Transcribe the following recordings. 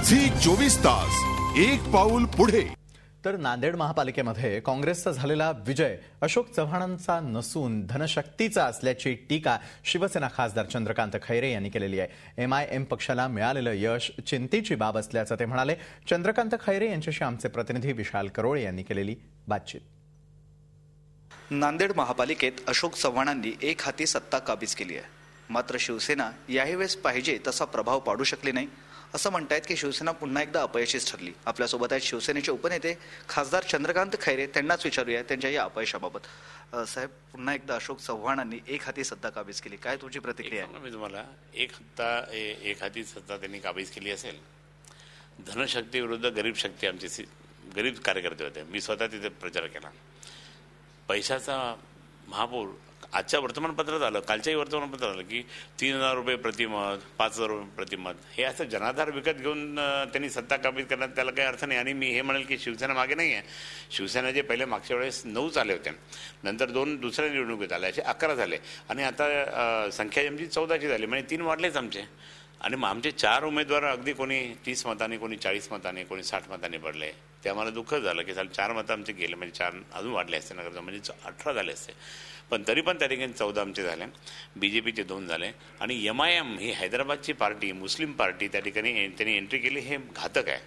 Zee 24 तास एक पाऊल पुढे। तर नांदेड महापालिकेमध्ये काँग्रेसचा झालेला विजय अशोक चव्हाणांचा नसून धनशक्तीचा असल्याची टीका शिवसेना खासदार चंद्रकांत खैरे यांनी केलेली आहे। MIM पक्षाला मिळालेलं यश चिंतेची बाब असल्याचं ते म्हणाले। चंद्रकांत खैरे यांच्याशी आमचे प्रतिनिधी विशाल करोळे यांनी केलेली बातचीत। नांदेड महापालिकेत अशोक चव्हाणांनी एक हाती सत्ता काबीज केली आहे, मात्र शिवसेना यावेळेस पाहिजे तसा प्रभाव पाडू शकली नाही असं म्हणतायत की शिवसेना पुन्हा एकदा अपयशीच ठरली। आपल्यासोबत आहेत शिवसेनेचे उपनेते खासदार चंद्रकांत खैरे, त्यांनाच विचारूया त्यांच्या या अपयशाबाबत। साहेब, पुन्हा एकदा अशोक चव्हाणांनी एक हाती सत्ता काबीज केली, काय तुमची प्रतिक्रिया आहे? मी तुम्हाला एक हाती सत्ता त्यांनी काबीज केली असेल। धनशक्ती विरुद्ध गरीब शक्ती आमचे गरीब कार्यकर्ते होते। मी स्वतः तिथे प्रचार केला। पैशाचा महापूर आजच्या वर्तमानपत्रात आलं, कालच्याही वर्तमानपत्रात आलं की 3,000 रुपये प्रतिमत, 5,000 रुपये प्रतिमत, हे असं जनाधार विकत घेऊन त्यांनी सत्ता काबीज करण्यात त्याला काही अर्थ नाही। आणि मी हे म्हणेल की शिवसेना मागे नाही आहे। शिवसेनेचे पहिले मागच्या वेळेस 9 आले होते, नंतर 2 दुसऱ्या निवडणुकीत आले, असे 11 झाले आणि आता संख्या आमची 14ची झाली, म्हणजे 3 वाढलेच आमचे। आणि मग आमचे 4 उमेदवार अगदी कोणी 30 मतांनी, कोणी 40 मतांनी, कोणी 60 मतांनी पडले। ते आम्हाला दुःख झालं की 4 मतं आमचे गेले, म्हणजे 4 अजून वाढले असते नगर, म्हणजे 18 झाले असते। पण तरी पण त्या ठिकाणी 14 आमचे झाले, BJPचे 2 झाले। आणि MIM ही हैदराबादची पार्टी, मुस्लिम पार्टी, त्या ठिकाणी त्यांनी एंट्री केली। हे घातक आहे,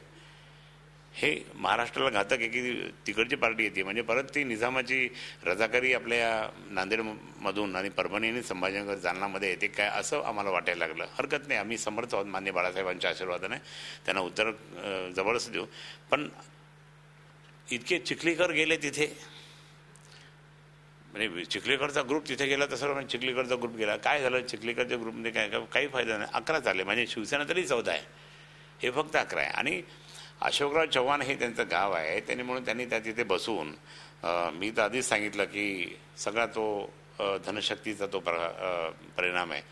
हे महाराष्ट्राला घातक आहे की तिकडची पार्टी येते म्हणजे परत ती निजामाची रजाकारी आपल्या नांदेडमधून आणि परभणी आणि संभाजीनगर जालनामध्ये येते काय, असं आम्हाला वाटायला लागलं। हरकत नाही, आम्ही समर्थ आहोत मान्य बाळासाहेबांच्या आशीर्वादाने, त्यांना उत्तर जबरदस्त देऊ। पण इतके चिखलीकर गेले तिथे, म्हणजे चिखलीकरचा ग्रुप तिथे गेला, तसं म्हणजे चिखलीकरचा ग्रुप गेला, काय झालं चिखलीकरच्या ग्रुपमध्ये काही फायदा नाही। 11 झाले, म्हणजे शिवसेना तरी 14 आहे, हे फक्त 11 आहे। आणि अशोकराव चव्हाण हे त्यांचं गाव आहे, त्यांनी म्हणून त्यांनी त्या तिथे बसून मी तर आधीच सांगितलं की सगळा तो धनशक्तीचा तो परिणाम आहे।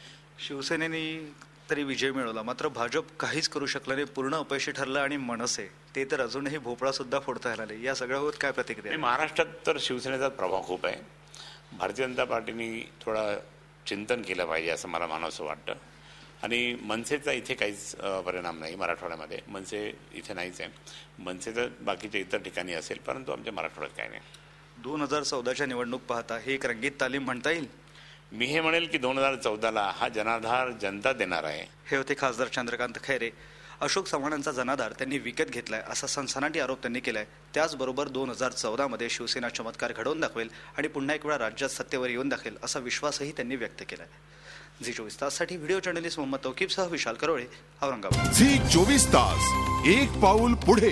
शिवसेनेने तरी विजय मिळवला, मात्र भाजप काहीच करू शकलं नाही, पूर्ण अपयशी ठरलं। आणि मनसे ते तर अजूनही भोपळा सुद्धा फोडता आला नाही। या सगळ्यावर काय प्रतिक्रिया? महाराष्ट्रात तर शिवसेनेचा प्रभाव खूप आहे। भारतीय जनता पार्टीने थोडा चिंतन केलं पाहिजे असं मला म्हणावंसं वाटतं। आणि मनसेचा इथे काहीच परिणाम नाही मराठवाड्यामध्ये, मनसे इथे नाहीच आहे। मनसे तर बाकीच्या इतर ठिकाणी असेल, परंतु आमच्या मराठवाड्यात काय नाही। 2014च्या निवडणूक पाहता हे एक रंगीत तालीम म्हणता येईल? मी हे म्हणेल की 2014ला हा जनाधार जनता देणार आहे। हे होते खासदार चंद्रकांत खैरे। अशोक चव्हाणांचा जनाधार त्यांनी विकत घेतलाय असा सनसनाटी आरोप त्यांनी केलाय। त्याचबरोबर 2014 मध्ये शिवसेना चमत्कार घडवून दाखवेल आणि पुन्हा एक वेळा राज्यात सत्तेवर येऊन दाखवेल असा विश्वासही त्यांनी व्यक्त केलाय। झी 24 ताससाठी व्हिडिओ जर्नलिस्ट मोहम्मद तौकीबसह विशाल करोळे, औरंगाबाद। झी 24 तास एक पाऊल पुढे।